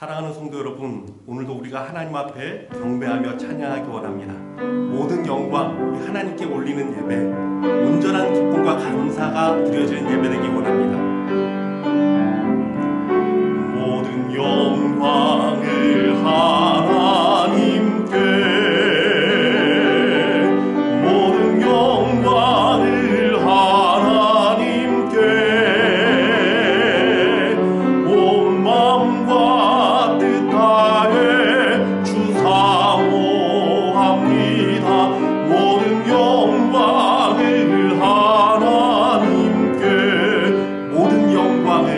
사랑하는 성도 여러분, 오늘도 우리가 하나님 앞에 경배하며 찬양하기 원합니다. 모든 영광 우리 하나님께 올리는 예배, 온전한 기쁨과 감사가 드려지는 예배 되기 원합니다. 모든 영광을 하나님께, 모든 영광을 하나님께, 온 마음과 뜻 다해 주 사모합니다. 모든 영광을 하나님께, 모든 영광을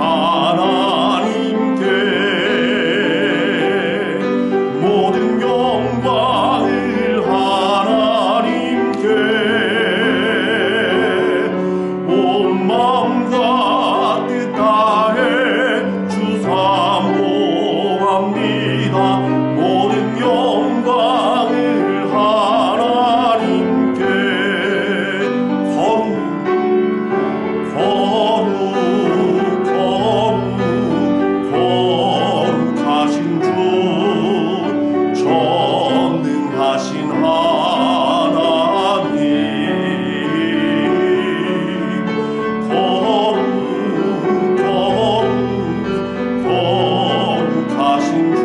하나님께, 모든 영광을 하나님께, 온 마음과 뜻 다해 주 사모합니다. 모든 영광을 하나님께. 거룩하신 주, 전능하신 하나님, 거룩하신 주,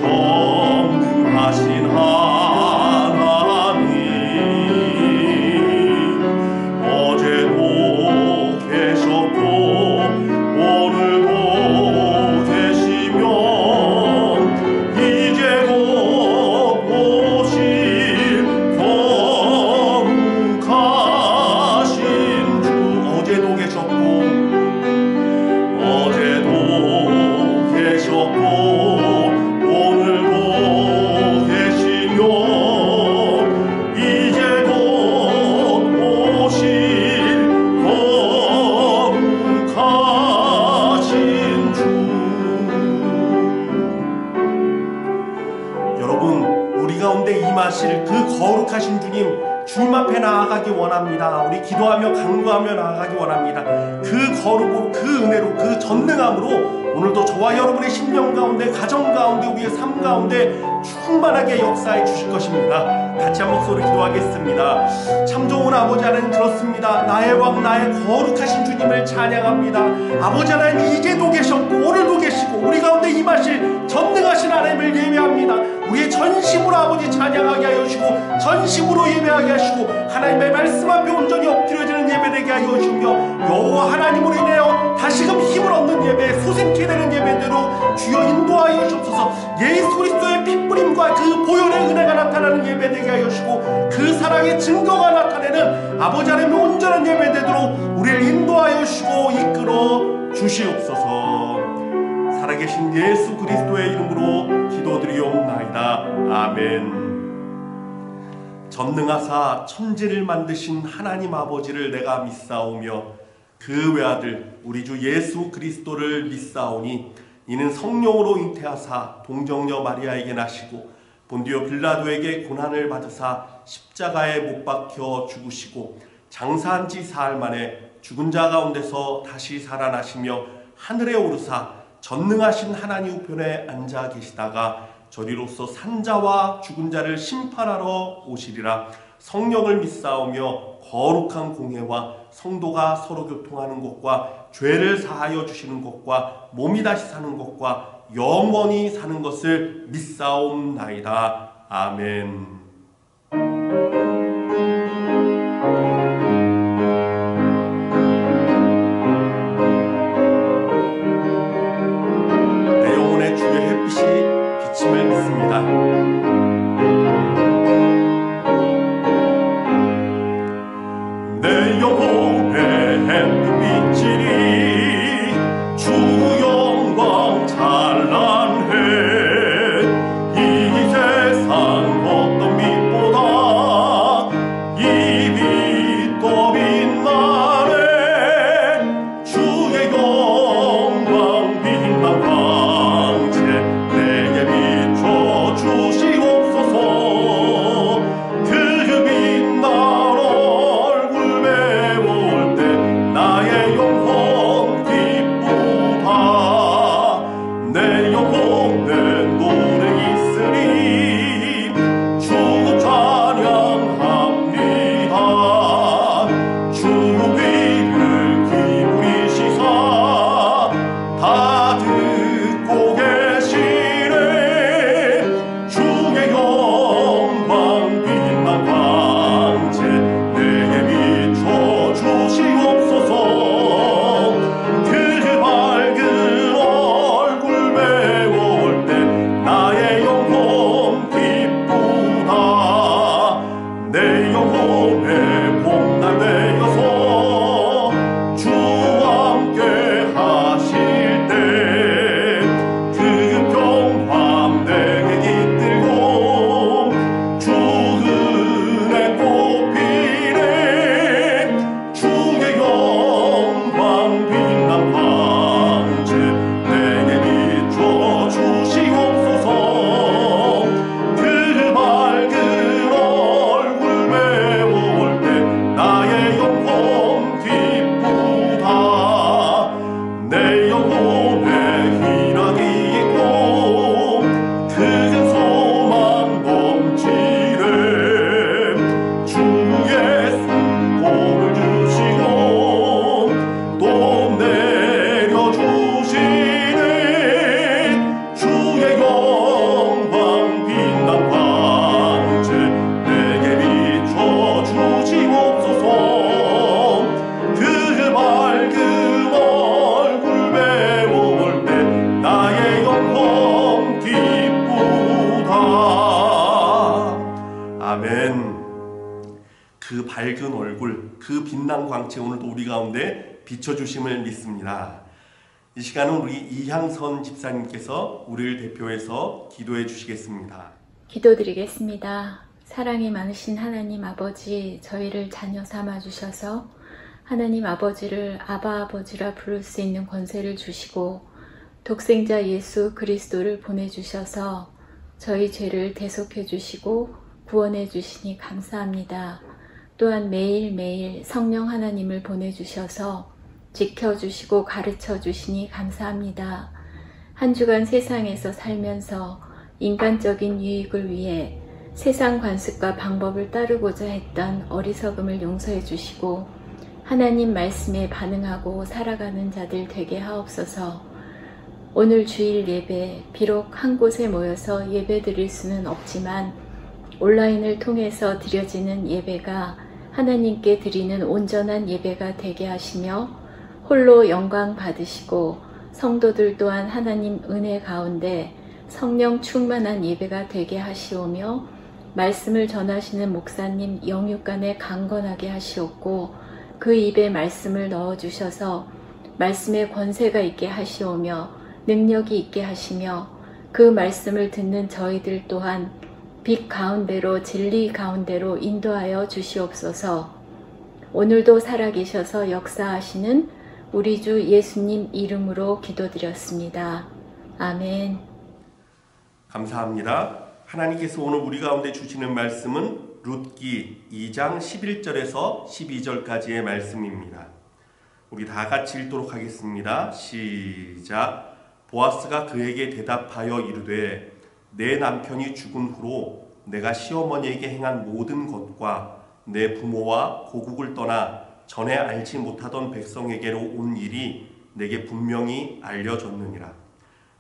전능하신 하나님, 어제도 계셨고 오늘도 계시며 이제 곧 오실 거룩하신 주. 어제도 계셨고 오늘도 계시며 이제 곧 오실 거룩하신 주. 여러분, 우리 가운데 임하실 그 거룩하신 주님, 주님 앞에 나아가기 원합니다. 우리 기도하며 간구하며 나아가기 원합니다. 그 거룩으로, 그 은혜로, 그 전능함으로 오늘도 저와 여러분의 심령 가운데, 가정 가운데, 우리의 삶 가운데 충만하게 역사해 주실 것입니다. 같이 한 목소리 기도하겠습니다. 참 좋은 아버지 하나님, 그렇습니다. 나의 왕, 나의 거룩하신 주님을 찬양합니다. 아버지 하나님, 이제도 계셨고 오늘도 계시고 우리 가운데 임하실 전능하신 하나님을 예배합니다. 우리의 전심으로 아버지 찬양하게 하여 주시고, 전심으로 예배하게 하시고, 하나님의 말씀 앞에 온전히 엎드려지는 예배 되게 하여 주시며, 여호와 하나님으로 인하여 다시금 힘을 얻는 예배, 소생케 되는 예배대로 주여 인도하여 주옵소서. 예수 그리스도의 핏부림과 그 보혈의 은혜가 나타나는 예배 되게 하여 주시고, 그 사랑의 증거가 나타내는 아버지 하나님의 온전한 예배 되도록 우리를 인도하여 주시고 이끌어 주시옵소서. 살아계신 예수 그리스도의 이름으로 기도드리옵나이다. 아멘. 전능하사 천지를 만드신 하나님 아버지를 내가 믿사오며 그 외아들 우리 주 예수 그리스도를 믿사오니 이는 성령으로 잉태하사 동정녀 마리아에게 나시고 본디오 빌라도에게 고난을 받으사 십자가에 못 박혀 죽으시고 장사한 지 사흘 만에 죽은 자 가운데서 다시 살아나시며 하늘에 오르사 전능하신 하나님 우편에 앉아 계시다가 저리로서 산자와 죽은 자를 심판하러 오시리라. 성령을 믿사오며 거룩한 공회와 성도가 서로 교통하는 것과 죄를 사하여 주시는 것과 몸이 다시 사는 것과 영원히 사는 것을 믿사옵나이다. 아멘. 내 영혼의 주의 햇빛이 비침을 믿습니다. 내 영혼의 햇빛 비치리 주 영광 찬란해. 이 세상 어떤 빛보다 이 빛 더 빛나네. 주의 영광 빛난 광채 내게 비춰 주시옵소서. 그 빛난 얼굴 배울 때 나의 영혼 밝은 얼굴, 그 빛난 광채 오늘도 우리 가운데 비춰주심을 믿습니다. 이 시간은 우리 이향선 집사님께서 우리를 대표해서 기도해 주시겠습니다. 기도드리겠습니다. 사랑이 많으신 하나님 아버지, 저희를 자녀 삼아 주셔서 하나님 아버지를 아바 아버지라 부를 수 있는 권세를 주시고 독생자 예수 그리스도를 보내주셔서 저희 죄를 대속해 주시고 구원해 주시니 감사합니다. 또한 매일매일 성령 하나님을 보내주셔서 지켜주시고 가르쳐 주시니 감사합니다. 한 주간 세상에서 살면서 인간적인 유익을 위해 세상 관습과 방법을 따르고자 했던 어리석음을 용서해 주시고 하나님 말씀에 반응하고 살아가는 자들 되게 하옵소서. 오늘 주일 예배, 비록 한 곳에 모여서 예배 드릴 수는 없지만 온라인을 통해서 드려지는 예배가 하나님께 드리는 온전한 예배가 되게 하시며 홀로 영광 받으시고 성도들 또한 하나님 은혜 가운데 성령 충만한 예배가 되게 하시오며 말씀을 전하시는 목사님 영육간에 강건하게 하시옵고 그 입에 말씀을 넣어주셔서 말씀에 권세가 있게 하시오며 능력이 있게 하시며 그 말씀을 듣는 저희들 또한 빛 가운데로 진리 가운데로 인도하여 주시옵소서. 오늘도 살아계셔서 역사하시는 우리 주 예수님 이름으로 기도드렸습니다. 아멘. 감사합니다. 하나님께서 오늘 우리 가운데 주시는 말씀은 룻기 2장 11절에서 12절까지의 말씀입니다. 우리 다 같이 읽도록 하겠습니다. 시작. 보아스가 그에게 대답하여 이르되 내 남편이 죽은 후로 내가 시어머니에게 행한 모든 것과 내 부모와 고국을 떠나 전에 알지 못하던 백성에게로 온 일이 내게 분명히 알려졌느니라.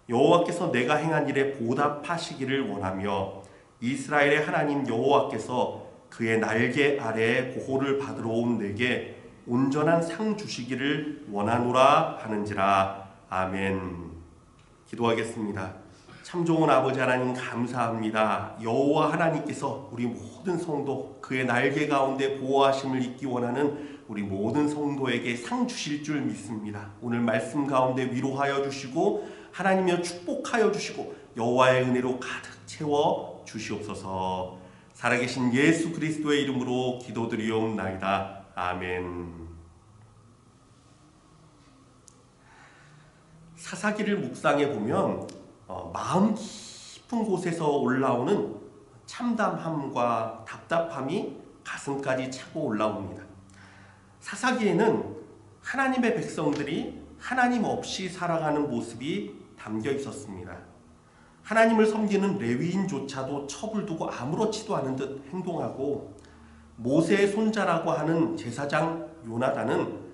여호와께서 내가 행한 일에 보답하시기를 원하며 이스라엘의 하나님 여호와께서 그의 날개 아래에 보호를 받으러 온 내게 온전한 상 주시기를 원하노라 하는지라. 아멘. 기도하겠습니다. 참 좋은 아버지 하나님 감사합니다. 여호와 하나님께서 우리 모든 성도 그의 날개 가운데 보호하심을 잊기 원하는 우리 모든 성도에게 상 주실 줄 믿습니다. 오늘 말씀 가운데 위로하여 주시고 하나님여 축복하여 주시고 여호와의 은혜로 가득 채워 주시옵소서. 살아계신 예수 그리스도의 이름으로 기도드리옵나이다. 아멘. 사사기를 묵상해 보면 마음 깊은 곳에서 올라오는 참담함과 답답함이 가슴까지 차고 올라옵니다. 사사기에는 하나님의 백성들이 하나님 없이 살아가는 모습이 담겨 있었습니다. 하나님을 섬기는 레위인조차도 첩을 두고 아무렇지도 않은 듯 행동하고 모세의 손자라고 하는 제사장 요나단은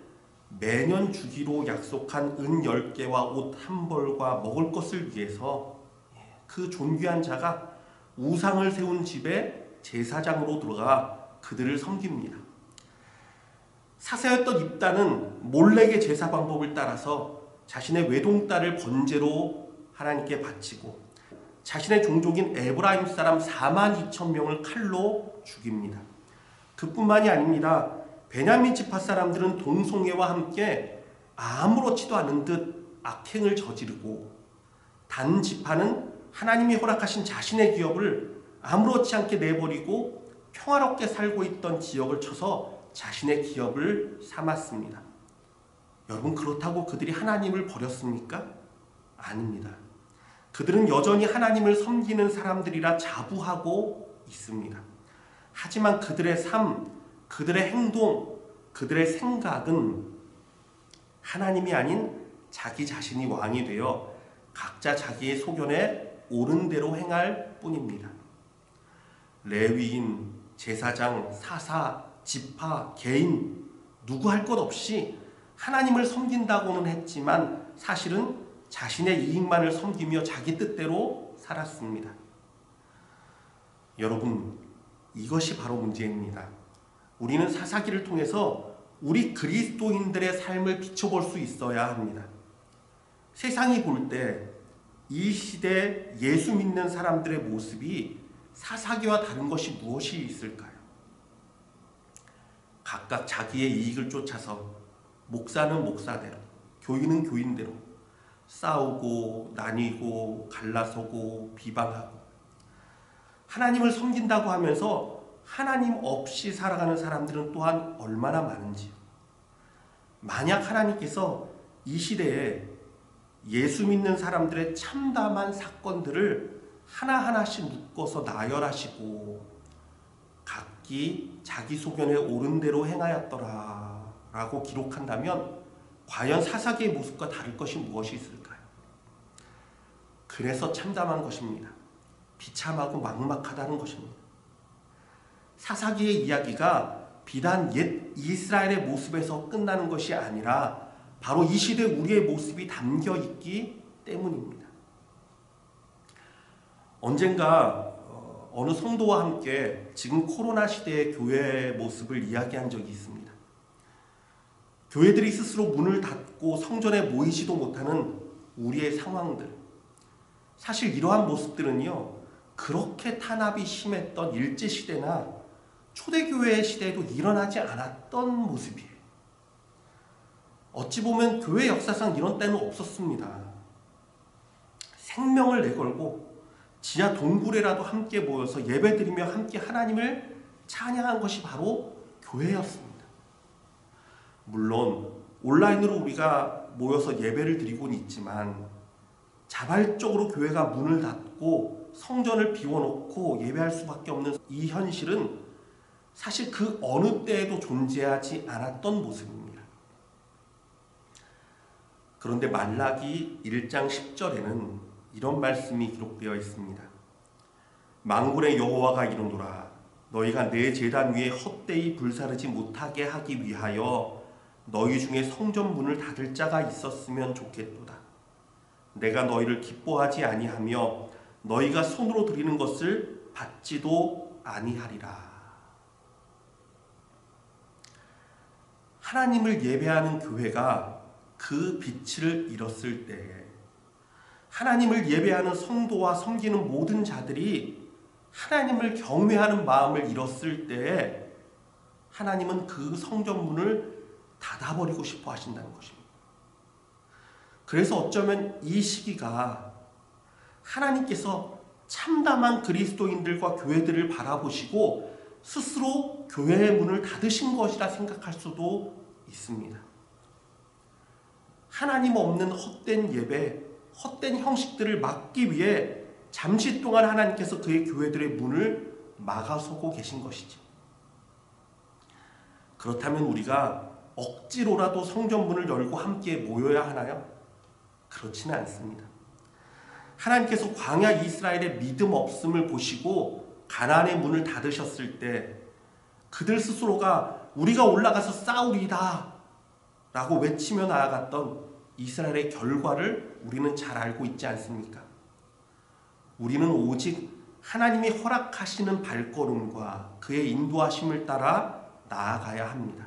매년 주기로 약속한 은 10개와 옷 한 벌과 먹을 것을 위해서 그 존귀한 자가 우상을 세운 집에 제사장으로 들어가 그들을 섬깁니다. 사사였던 입다는 몰래의 제사 방법을 따라서 자신의 외동딸을 번제로 하나님께 바치고 자신의 종족인 에브라임 사람 42,000명을 칼로 죽입니다. 그뿐만이 아닙니다. 베냐민 지파 사람들은 동성애와 함께 아무렇지도 않은 듯 악행을 저지르고 단 지파는 하나님이 허락하신 자신의 기업을 아무렇지 않게 내버리고 평화롭게 살고 있던 지역을 쳐서 자신의 기업을 삼았습니다. 여러분, 그렇다고 그들이 하나님을 버렸습니까? 아닙니다. 그들은 여전히 하나님을 섬기는 사람들이라 자부하고 있습니다. 하지만 그들의 삶, 그들의 행동, 그들의 생각은 하나님이 아닌 자기 자신이 왕이 되어 각자 자기의 소견에 옳은 대로 행할 뿐입니다. 레위인, 제사장, 사사, 지파, 개인 누구 할 것 없이 하나님을 섬긴다고는 했지만 사실은 자신의 이익만을 섬기며 자기 뜻대로 살았습니다. 여러분, 이것이 바로 문제입니다. 우리는 사사기를 통해서 우리 그리스도인들의 삶을 비춰볼 수 있어야 합니다. 세상이 볼 때 이 시대 예수 믿는 사람들의 모습이 사사기와 다른 것이 무엇이 있을까요? 각각 자기의 이익을 쫓아서 목사는 목사대로, 교인은 교인대로 싸우고 나뉘고 갈라서고 비방하고 하나님을 섬긴다고 하면서 하나님 없이 살아가는 사람들은 또한 얼마나 많은지요. 만약 하나님께서 이 시대에 예수 믿는 사람들의 참담한 사건들을 하나하나씩 묶어서 나열하시고 각기 자기 소견에 옳은 대로 행하였더라 라고 기록한다면 과연 사사기의 모습과 다를 것이 무엇이 있을까요? 그래서 참담한 것입니다. 비참하고 막막하다는 것입니다. 사사기의 이야기가 비단 옛 이스라엘의 모습에서 끝나는 것이 아니라 바로 이 시대 우리의 모습이 담겨 있기 때문입니다. 언젠가 어느 성도와 함께 지금 코로나 시대의 교회의 모습을 이야기한 적이 있습니다. 교회들이 스스로 문을 닫고 성전에 모이지도 못하는 우리의 상황들, 사실 이러한 모습들은요, 그렇게 탄압이 심했던 일제시대나 초대교회 시대에도 일어나지 않았던 모습이에요. 어찌 보면 교회 역사상 이런 때는 없었습니다. 생명을 내걸고 지하 동굴에라도 함께 모여서 예배드리며 함께 하나님을 찬양한 것이 바로 교회였습니다. 물론 온라인으로 우리가 모여서 예배를 드리고는 있지만 자발적으로 교회가 문을 닫고 성전을 비워놓고 예배할 수밖에 없는 이 현실은 사실 그 어느 때에도 존재하지 않았던 모습입니다. 그런데 말라기 1장 10절에는 이런 말씀이 기록되어 있습니다. 만군의 여호와가 이르노라 너희가 내 제단 위에 헛되이 불사르지 못하게 하기 위하여 너희 중에 성전 문을 닫을 자가 있었으면 좋겠도다. 내가 너희를 기뻐하지 아니하며 너희가 손으로 드리는 것을 받지도 아니하리라. 하나님을 예배하는 교회가 그 빛을 잃었을 때에 하나님을 예배하는 성도와 섬기는 모든 자들이 하나님을 경외하는 마음을 잃었을 때에 하나님은 그 성전문을 닫아버리고 싶어 하신다는 것입니다. 그래서 어쩌면 이 시기가 하나님께서 참담한 그리스도인들과 교회들을 바라보시고 스스로 교회의 문을 닫으신 것이라 생각할 수도 있습니다. 하나님 없는 헛된 예배, 헛된 형식들을 막기 위해 잠시 동안 하나님께서 그의 교회들의 문을 막아서고 계신 것이죠. 그렇다면 우리가 억지로라도 성전문을 열고 함께 모여야 하나요? 그렇지는 않습니다. 하나님께서 광야 이스라엘의 믿음 없음을 보시고 가나안의 문을 닫으셨을 때 그들 스스로가 우리가 올라가서 싸우리다 라고 외치며 나아갔던 이스라엘의 결과를 우리는 잘 알고 있지 않습니까? 우리는 오직 하나님이 허락하시는 발걸음과 그의 인도하심을 따라 나아가야 합니다.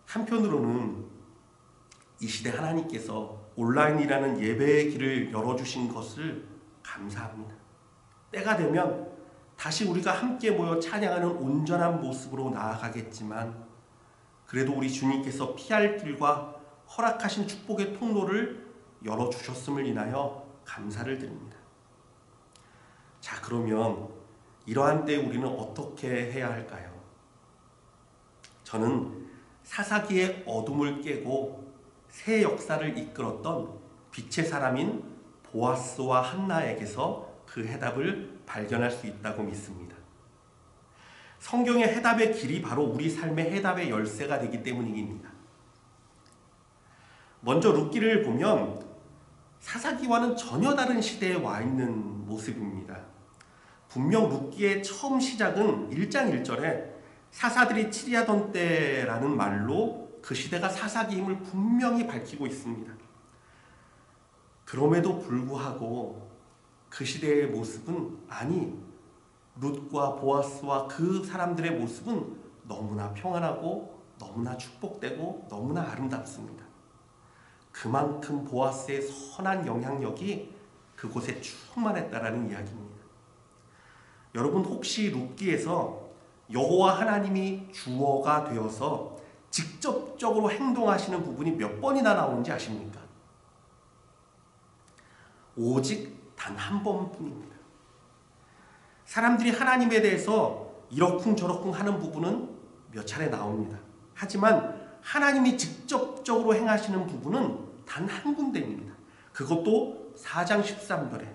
한편으로는 이 시대 하나님께서 온라인이라는 예배의 길을 열어주신 것을 감사합니다. 때가 되면 다시 우리가 함께 모여 찬양하는 온전한 모습으로 나아가겠지만 그래도 우리 주님께서 피할 길과 허락하신 축복의 통로를 열어주셨음을 인하여 감사를 드립니다. 자, 그러면 이러한 때 우리는 어떻게 해야 할까요? 저는 사사기의 어둠을 깨고 새 역사를 이끌었던 빛의 사람인 보아스와 한나에게서 그 해답을 발견할 수 있다고 믿습니다. 성경의 해답의 길이 바로 우리 삶의 해답의 열쇠가 되기 때문입니다. 먼저 룻기를 보면 사사기와는 전혀 다른 시대에 와 있는 모습입니다. 분명 룻기의 처음 시작은 1장 1절에 사사들이 치리하던 때라는 말로 그 시대가 사사기임을 분명히 밝히고 있습니다. 그럼에도 불구하고 그 시대의 모습은 룻과 보아스와 그 사람들의 모습은 너무나 평안하고 너무나 축복되고 너무나 아름답습니다. 그만큼 보아스의 선한 영향력이 그곳에 충만했다라는 이야기입니다. 여러분 혹시 룻기에서 여호와 하나님이 주어가 되어서 직접적으로 행동하시는 부분이 몇 번이나 나오는지 아십니까? 오직 단 한 번뿐입니다. 사람들이 하나님에 대해서 이러쿵저러쿵 하는 부분은 몇 차례 나옵니다. 하지만 하나님이 직접적으로 행하시는 부분은 단 한 군데입니다. 그것도 4장 13절에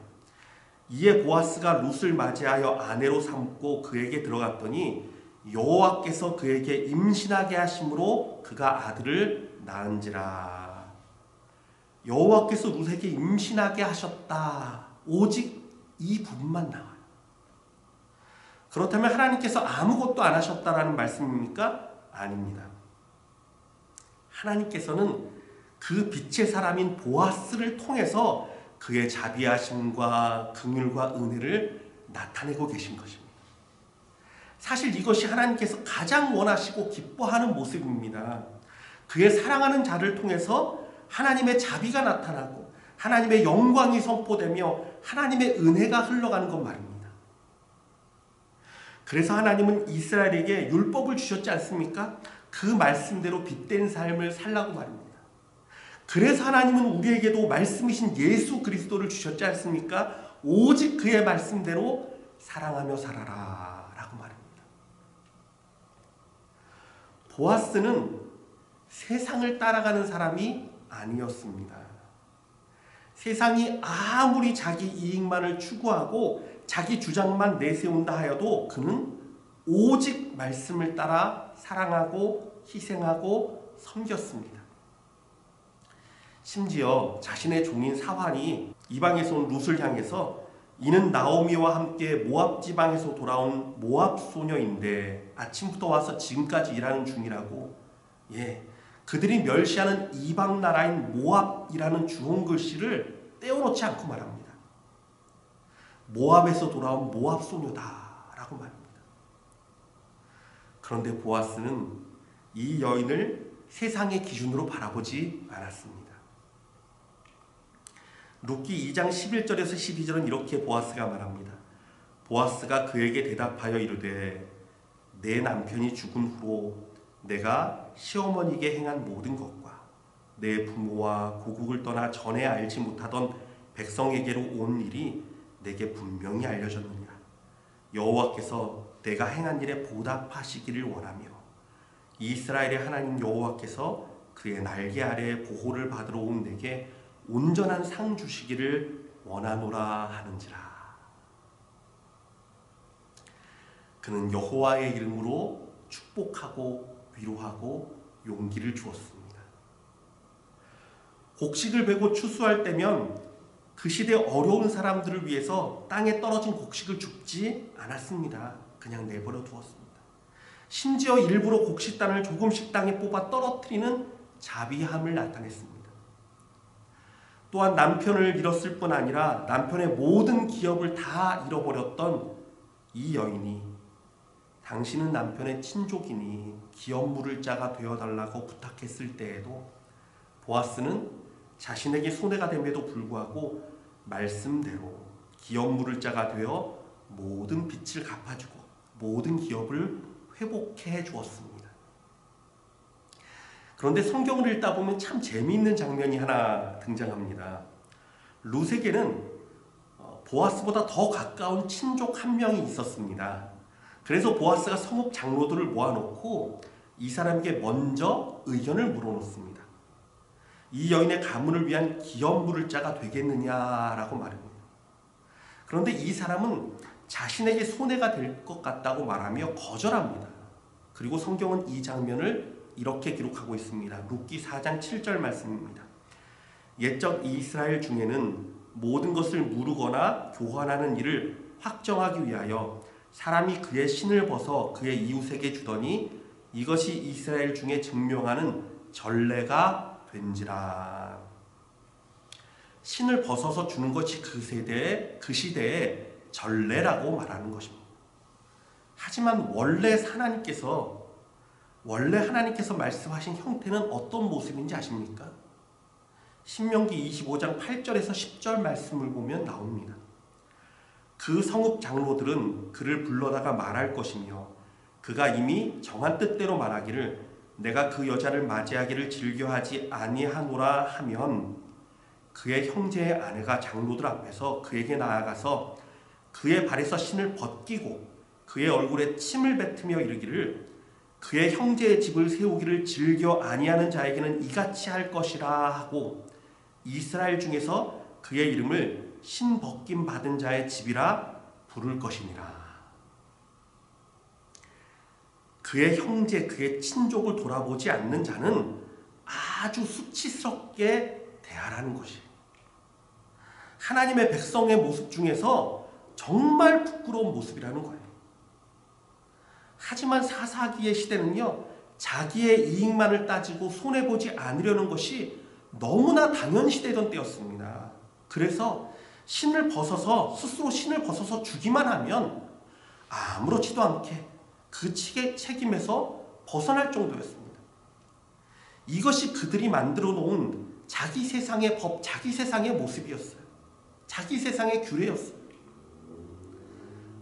이에 보아스가 룻을 맞이하여 아내로 삼고 그에게 들어갔더니 여호와께서 그에게 임신하게 하심으로 그가 아들을 낳은지라. 여호와께서 룻에게 임신하게 하셨다. 오직 이 부분만 나와요. 그렇다면 하나님께서 아무것도 안 하셨다라는 말씀입니까? 아닙니다. 하나님께서는 그 빛의 사람인 보아스를 통해서 그의 자비하심과 긍휼과 은혜를 나타내고 계신 것입니다. 사실 이것이 하나님께서 가장 원하시고 기뻐하는 모습입니다. 그의 사랑하는 자를 통해서 하나님의 자비가 나타나고 하나님의 영광이 선포되며 하나님의 은혜가 흘러가는 것 말입니다. 그래서 하나님은 이스라엘에게 율법을 주셨지 않습니까? 그 말씀대로 빛된 삶을 살라고 말입니다. 그래서 하나님은 우리에게도 말씀이신 예수 그리스도를 주셨지 않습니까? 오직 그의 말씀대로 사랑하며 살아라 라고 말입니다. 보아스는 세상을 따라가는 사람이 아니었습니다. 세상이 아무리 자기 이익만을 추구하고 자기 주장만 내세운다 하여도 그는 오직 말씀을 따라 사랑하고 희생하고 섬겼습니다. 심지어 자신의 종인 사환이 이방에서 온 룻을 향해서 이는 나오미와 함께 모압 지방에서 돌아온 모압 소녀인데 아침부터 와서 지금까지 일하는 중이라고, 그들이 멸시하는 이방 나라인 모압이라는 주홍 글씨를 떼어놓지 않고 말합니다. 모압에서 돌아온 모압 소녀다라고 말합니다. 그런데 보아스는 이 여인을 세상의 기준으로 바라보지 않았습니다. 룻기 2장 11절에서 12절은 이렇게 보아스가 말합니다. 보아스가 그에게 대답하여 이르되 내 남편이 죽은 후로 내가 시어머니에게 행한 모든 것과 내 부모와 고국을 떠나 전에 알지 못하던 백성에게로 온 일이 내게 분명히 알려졌느니라. 여호와께서 내가 행한 일에 보답하시기를 원하며 이스라엘의 하나님 여호와께서 그의 날개 아래 보호를 받으러 온 내게 온전한 상 주시기를 원하노라 하는지라. 그는 여호와의 이름으로 축복하고 위로하고 용기를 주었습니다. 곡식을 베고 추수할 때면 그 시대 어려운 사람들을 위해서 땅에 떨어진 곡식을 줍지 않았습니다. 그냥 내버려 두었습니다. 심지어 일부러 곡식단을 조금씩 땅에 뽑아 떨어뜨리는 자비함을 나타냈습니다. 또한 남편을 잃었을 뿐 아니라 남편의 모든 기업을 다 잃어버렸던 이 여인이 당신은 남편의 친족이니 기업 물을 자가 되어달라고 부탁했을 때에도 보아스는 자신에게 손해가 됨에도 불구하고 말씀대로 기업 물을 자가 되어 모든 빚을 갚아주고 모든 기업을 회복해 주었습니다. 그런데 성경을 읽다 보면 참 재미있는 장면이 하나 등장합니다. 룻에게는 보아스보다 더 가까운 친족 한 명이 있었습니다. 그래서 보아스가 성읍 장로들을 모아놓고 이 사람에게 먼저 의견을 물어놓습니다. 이 여인의 가문을 위한 기업 물을 자가 되겠느냐라고 말합니다. 그런데 이 사람은 자신에게 손해가 될 것 같다고 말하며 거절합니다. 그리고 성경은 이 장면을 이렇게 기록하고 있습니다. 룻기 4장 7절 말씀입니다. 옛적 이스라엘 중에는 모든 것을 무르거나 교환하는 일을 확정하기 위하여 사람이 그의 신을 벗어 그의 이웃에게 주더니 이것이 이스라엘 중에 증명하는 전례가 된지라. 신을 벗어서 주는 것이 그 시대의 전례라고 말하는 것입니다. 하지만 원래 하나님께서 말씀하신 형태는 어떤 모습인지 아십니까? 신명기 25장 8절에서 10절 말씀을 보면 나옵니다. 그 성읍 장로들은 그를 불러다가 말할 것이며 그가 이미 정한 뜻대로 말하기를 내가 그 여자를 맞이하기를 즐겨하지 아니하노라 하면 그의 형제의 아내가 장로들 앞에서 그에게 나아가서 그의 발에서 신을 벗기고 그의 얼굴에 침을 뱉으며 이르기를 그의 형제의 집을 세우기를 즐겨 아니하는 자에게는 이같이 할 것이라 하고 이스라엘 중에서 그의 이름을 신 벗김 받은 자의 집이라 부를 것이니라. 그의 형제, 그의 친족을 돌아보지 않는 자는 아주 수치스럽게 대하라는 것이 하나님의 백성의 모습 중에서 정말 부끄러운 모습이라는 거예요. 하지만 사사기의 시대는요, 자기의 이익만을 따지고 손해보지 않으려는 것이 너무나 당연시되던 때였습니다. 그래서 스스로 신을 벗어서 주기만 하면 아무렇지도 않게 그 책임에서 벗어날 정도였습니다. 이것이 그들이 만들어 놓은 자기 세상의 법, 자기 세상의 모습이었어요. 자기 세상의 규례였어요.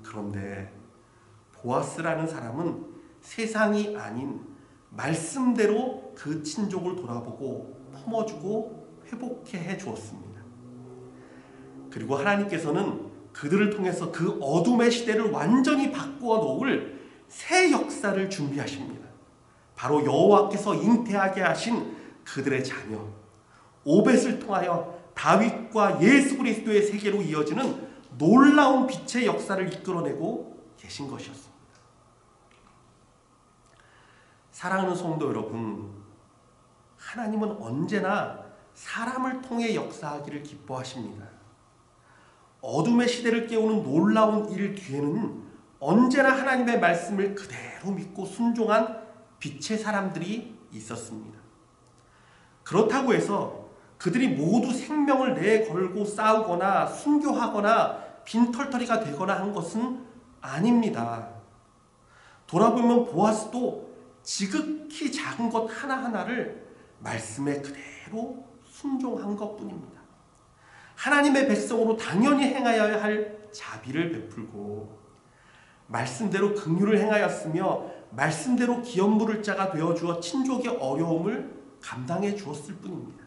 그런데 보아스라는 사람은 세상이 아닌 말씀대로 그 친족을 돌아보고 품어주고 회복해 해 주었습니다. 그리고 하나님께서는 그들을 통해서 그 어둠의 시대를 완전히 바꾸어 놓을 새 역사를 준비하십니다. 바로 여호와께서 잉태하게 하신 그들의 자녀 오벳을 통하여 다윗과 예수 그리스도의 세계로 이어지는 놀라운 빛의 역사를 이끌어내고 계신 것이었습니다. 사랑하는 성도 여러분, 하나님은 언제나 사람을 통해 역사하기를 기뻐하십니다. 어둠의 시대를 깨우는 놀라운 일 뒤에는 언제나 하나님의 말씀을 그대로 믿고 순종한 빛의 사람들이 있었습니다. 그렇다고 해서 그들이 모두 생명을 내걸고 싸우거나 순교하거나 빈털터리가 되거나 한 것은 아닙니다. 돌아보면 보아스도 지극히 작은 것 하나하나를 말씀에 그대로 순종한 것뿐입니다. 하나님의 백성으로 당연히 행하여야 할 자비를 베풀고 말씀대로 긍휼을 행하였으며 말씀대로 기업 물을 자가 되어주어 친족의 어려움을 감당해 주었을 뿐입니다.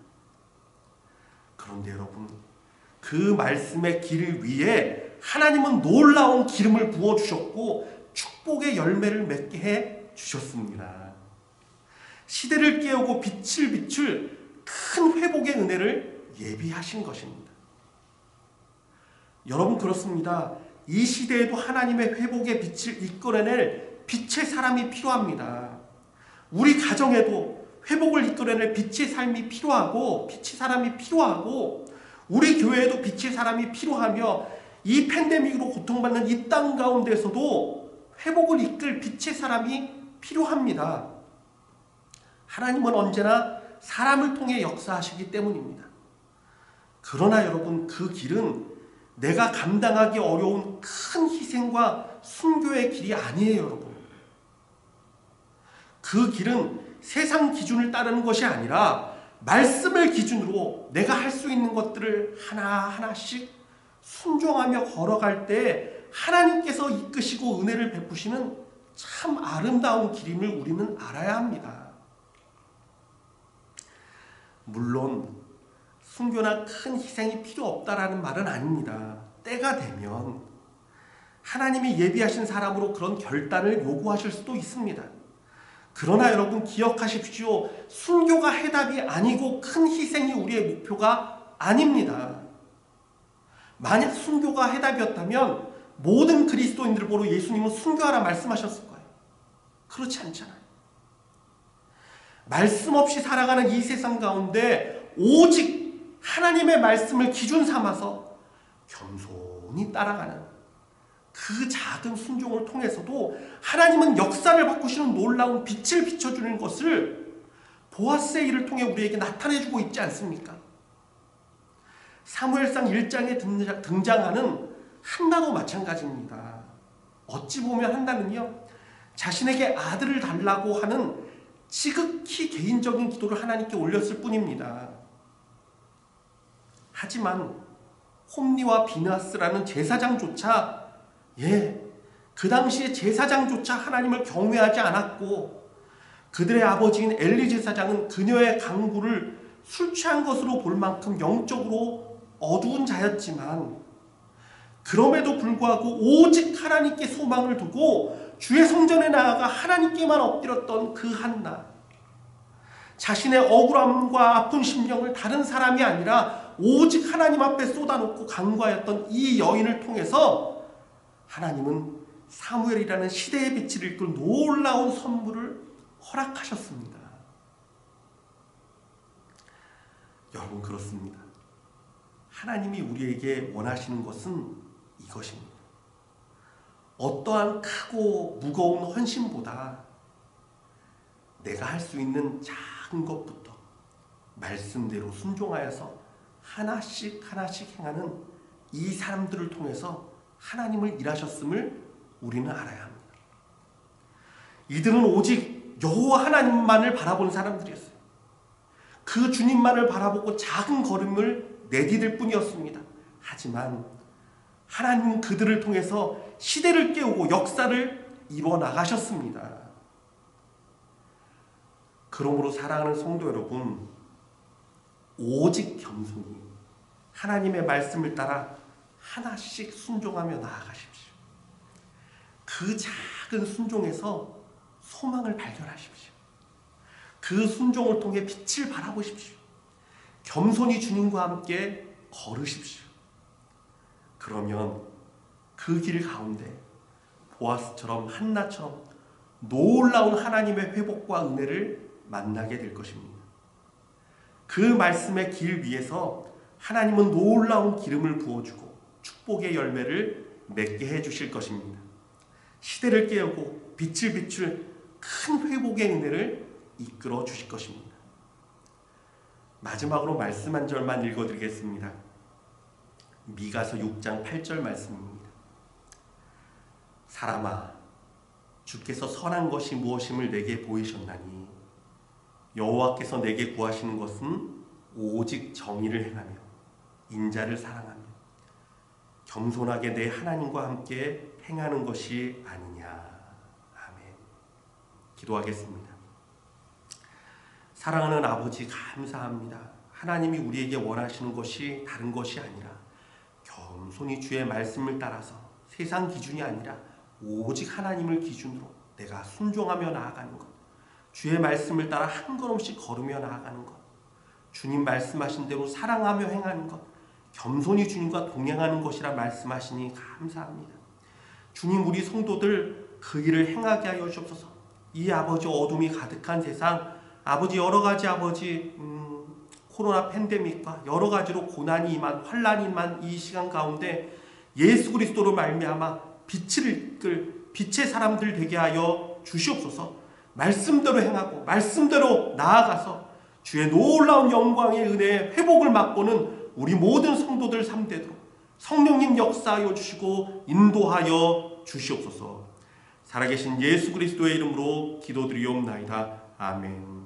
그런데 여러분, 그 말씀의 길 위에 하나님은 놀라운 기름을 부어주셨고 축복의 열매를 맺게 해 주셨습니다. 시대를 깨우고 빛을 비출 큰 회복의 은혜를 예비하신 것입니다. 여러분, 그렇습니다. 이 시대에도 하나님의 회복의 빛을 이끌어낼 빛의 사람이 필요합니다. 우리 가정에도 회복을 이끌어낼 빛의 삶이 필요하고 빛의 사람이 필요하고 우리 교회에도 빛의 사람이 필요하며 이 팬데믹으로 고통받는 이 땅 가운데서도 회복을 이끌 빛의 사람이 필요합니다. 하나님은 언제나 사람을 통해 역사하시기 때문입니다. 그러나 여러분, 그 길은 내가 감당하기 어려운 큰 희생과 순교의 길이 아니에요, 여러분. 그 길은 세상 기준을 따르는 것이 아니라 말씀을 기준으로 내가 할 수 있는 것들을 하나하나씩 순종하며 걸어갈 때 하나님께서 이끄시고 은혜를 베푸시는 참 아름다운 길임을 우리는 알아야 합니다. 물론 순교나 큰 희생이 필요 없다라는 말은 아닙니다. 때가 되면 하나님이 예비하신 사람으로 그런 결단을 요구하실 수도 있습니다. 그러나 여러분, 기억하십시오. 순교가 해답이 아니고 큰 희생이 우리의 목표가 아닙니다. 만약 순교가 해답이었다면 모든 그리스도인들을 보러 예수님은 순교하라 말씀하셨을 거예요. 그렇지 않잖아요. 말씀 없이 살아가는 이 세상 가운데 오직 하나님의 말씀을 기준 삼아서 겸손히 따라가는 그 작은 순종을 통해서도 하나님은 역사를 바꾸시는 놀라운 빛을 비춰주는 것을 보아스의 일을 통해 우리에게 나타내주고 있지 않습니까? 사무엘상 1장에 등장하는 한나도 마찬가지입니다. 어찌 보면 한나는요, 자신에게 아들을 달라고 하는 지극히 개인적인 기도를 하나님께 올렸을 뿐입니다. 하지만 홈니와 비나스라는 제사장조차 그 당시에 제사장조차 하나님을 경외하지 않았고 그들의 아버지인 엘리 제사장은 그녀의 강구를 술 취한 것으로 볼 만큼 영적으로 어두운 자였지만 그럼에도 불구하고 오직 하나님께 소망을 두고 주의 성전에 나아가 하나님께만 엎드렸던 그 한나, 자신의 억울함과 아픈 심령을 다른 사람이 아니라 오직 하나님 앞에 쏟아놓고 간구하였던 이 여인을 통해서 하나님은 사무엘이라는 시대의 빛을 이끌 놀라운 선물을 허락하셨습니다. 여러분, 그렇습니다. 하나님이 우리에게 원하시는 것은 이것입니다. 어떠한 크고 무거운 헌신보다 내가 할 수 있는 작은 것부터 말씀대로 순종하여서 하나씩 하나씩 행하는 이 사람들을 통해서 하나님을 일하셨음을 우리는 알아야 합니다. 이들은 오직 여호와 하나님만을 바라보는 사람들이었어요. 그 주님만을 바라보고 작은 걸음을 내디딜 뿐이었습니다. 하지만 하나님은 그들을 통해서 시대를 깨우고 역사를 이루어 나가셨습니다. 그러므로 사랑하는 성도 여러분, 오직 겸손히 하나님의 말씀을 따라 하나씩 순종하며 나아가십시오. 그 작은 순종에서 소망을 발견하십시오. 그 순종을 통해 빛을 바라보십시오. 겸손히 주님과 함께 걸으십시오. 그러면 그 길 가운데 보아스처럼 한나처럼 놀라운 하나님의 회복과 은혜를 만나게 될 것입니다. 그 말씀의 길 위에서 하나님은 놀라운 기름을 부어주고 축복의 열매를 맺게 해주실 것입니다. 시대를 깨우고 빛을 비출 큰 회복의 은혜를 이끌어 주실 것입니다. 마지막으로 말씀 한 절만 읽어드리겠습니다. 미가서 6장 8절 말씀입니다. 사람아, 주께서 선한 것이 무엇임을 내게 보이셨나니 여호와께서 내게 구하시는 것은 오직 정의를 행하며 인자를 사랑하며 겸손하게 내 하나님과 함께 행하는 것이 아니냐. 아멘. 기도하겠습니다. 사랑하는 아버지, 감사합니다. 하나님이 우리에게 원하시는 것이 다른 것이 아니라 겸손히 주의 말씀을 따라서 세상 기준이 아니라 오직 하나님을 기준으로 내가 순종하며 나아가는 것, 주의 말씀을 따라 한 걸음씩 걸으며 나아가는 것, 주님 말씀하신 대로 사랑하며 행하는 것, 겸손히 주님과 동행하는 것이라 말씀하시니 감사합니다. 주님, 우리 성도들 그 일을 행하게 하여 주옵소서. 이 아버지 어둠이 가득한 세상, 아버지 여러 가지 코로나 팬데믹과 여러 가지로 고난이 임한, 환난이 임한 이 시간 가운데 예수 그리스도로 말미암아 빛을 이끌 빛의 사람들 되게 하여 주시옵소서. 말씀대로 행하고 말씀대로 나아가서 주의 놀라운 영광의 은혜의 회복을 맛보는 우리 모든 성도들 삶되도록 성령님 역사하여 주시고 인도하여 주시옵소서. 살아계신 예수 그리스도의 이름으로 기도드리옵나이다. 아멘.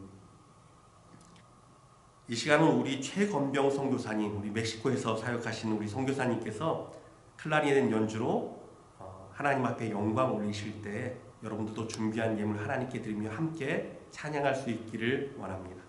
이 시간은 우리 최건병 선교사님, 우리 멕시코에서 사역하시는 우리 선교사님께서 클라리넷 연주로 하나님 앞에 영광 올리실 때 여러분들도 준비한 예물 하나님께 드리며 함께 찬양할 수 있기를 원합니다.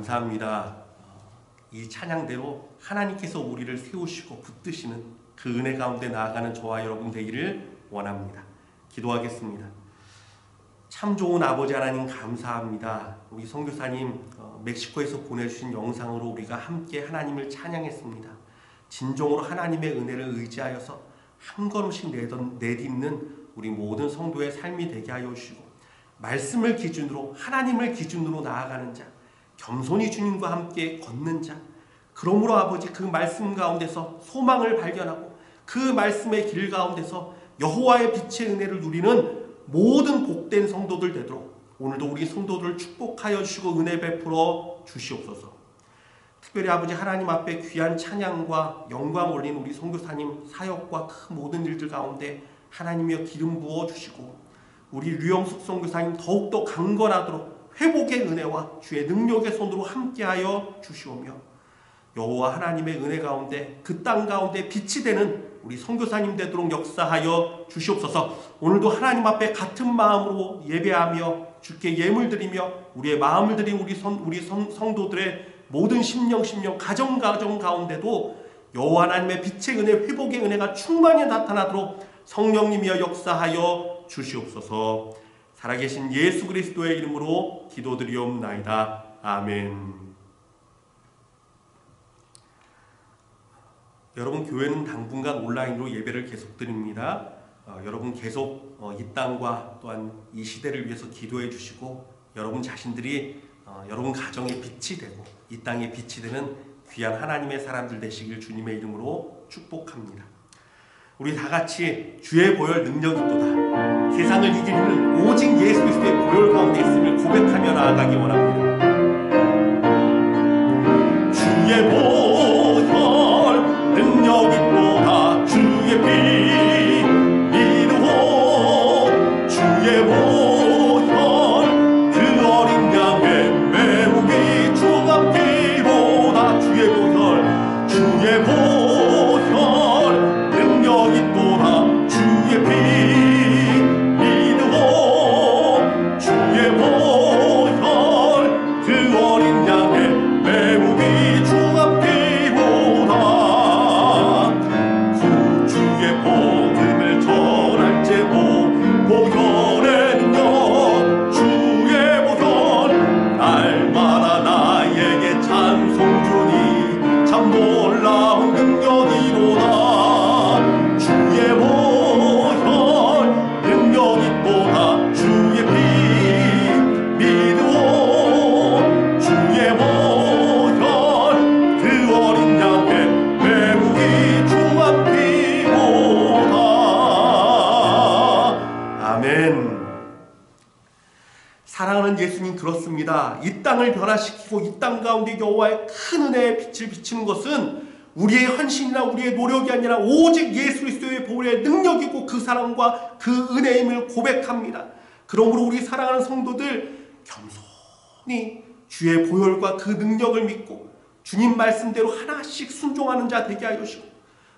감사합니다. 이 찬양대로 하나님께서 우리를 세우시고 붙드시는 그 은혜 가운데 나아가는 저와 여러분 되기를 원합니다. 기도하겠습니다. 참 좋은 아버지 하나님 감사합니다. 우리 선교사님 멕시코에서 보내주신 영상으로 우리가 함께 하나님을 찬양했습니다. 진정으로 하나님의 은혜를 의지하여서 한 걸음씩 내딛는 우리 모든 성도의 삶이 되게 하여 주시고, 말씀을 기준으로 하나님을 기준으로 나아가는 자, 겸손히 주님과 함께 걷는 자, 그러므로 아버지 그 말씀 가운데서 소망을 발견하고 그 말씀의 길 가운데서 여호와의 빛의 은혜를 누리는 모든 복된 성도들 되도록 오늘도 우리 성도들을 축복하여 주시고 은혜 베풀어 주시옵소서. 특별히 아버지 하나님 앞에 귀한 찬양과 영광 올린 우리 선교사님 사역과 그 모든 일들 가운데 하나님이여 기름 부어 주시고, 우리 류영숙 선교사님 더욱더 강건하도록 회복의 은혜와 주의 능력의 손으로 함께하여 주시오며, 여호와 하나님의 은혜 가운데 그 땅 가운데 빛이 되는 우리 선교사님 되도록 역사하여 주시옵소서. 오늘도 하나님 앞에 같은 마음으로 예배하며 주께 예물 드리며 우리의 마음을 드린 우리 성도들의 모든 심령 가정 가운데도 여호와 하나님의 빛의 은혜, 회복의 은혜가 충만히 나타나도록 성령님이여 역사하여 주시옵소서. 살아계신 예수 그리스도의 이름으로 기도드리옵나이다. 아멘. 여러분, 교회는 당분간 온라인으로 예배를 계속 드립니다. 여러분 계속 이 땅과 또한 이 시대를 위해서 기도해 주시고, 여러분 자신들이 여러분 가정의 빛이 되고 이 땅의 빛이 되는 귀한 하나님의 사람들 되시길 주님의 이름으로 축복합니다. 우리 다 같이 주의 보혈 능력이 있도다, 세상을 이기는 오직 예수 그리스도의 보혈 가운데 있음을 고백하며 나아가기 원합니다. 주의 보혈 능력이 있도다, 주의 피 믿으오, 주의 보혈 그 어린 양의 매우기 주감 피보다, 주의 보혈 주의 보혈 능력이 있도다, 주의 피 믿으오, 주의 보혈 그 어린 양의 매우기 주감 피보다, 그 주의 복음을 전할 제보 보혈의 능력, 주의 보혈 날마다 나에게 찬송 주니 참 놀라운 능력이로다, 주의 보혈 능력 있도다, 주의 피 믿으오, 주의 보혈 그 어린 양의 매우기 주만 피보다. 아멘. 사랑하는 예수님, 그렇습니다. 이 땅을 변화시키고 이 땅 가운데 여호와의 큰 은혜의 빛을 비치는 것은 우리의 헌신이나 우리의 노력이 아니라 오직 예수 그리스도의 보혈의 능력이고 그 사랑과 그 은혜임을 고백합니다. 그러므로 우리 사랑하는 성도들 겸손히 주의 보혈과 그 능력을 믿고 주님 말씀대로 하나씩 순종하는 자 되게 하여 주시고,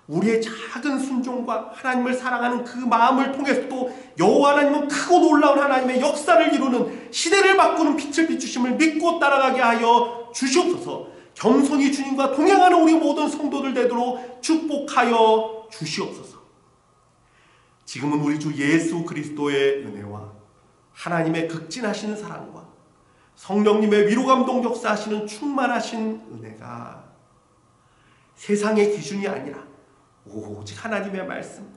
우리의 작은 순종과 하나님을 사랑하는 그 마음을 통해서도 여호와 하나님은 크고 놀라운 하나님의 역사를 이루는 시대를 바꾸는 빛을 비추심을 믿고 따라가게 하여 주시옵소서. 겸손히 주님과 동행하는 우리 모든 성도들 되도록 축복하여 주시옵소서. 지금은 우리 주 예수 그리스도의 은혜와 하나님의 극진하시는 사랑과 성령님의 위로감동 역사하시는 충만하신 은혜가 세상의 기준이 아니라 오직 하나님의 말씀,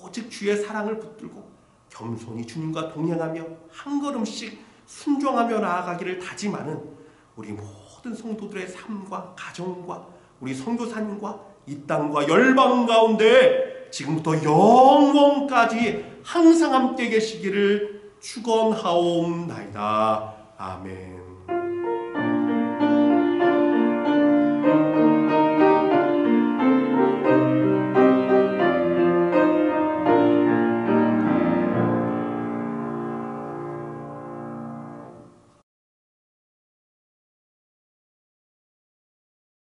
오직 주의 사랑을 붙들고 겸손히 주님과 동행하며 한 걸음씩 순종하며 나아가기를 다짐하는 우리 모든 성도들의 삶과 가정과 우리 선교사님과 이 땅과 열방 가운데 지금부터 영원까지 항상 함께 계시기를 축원하옵나이다. 아멘.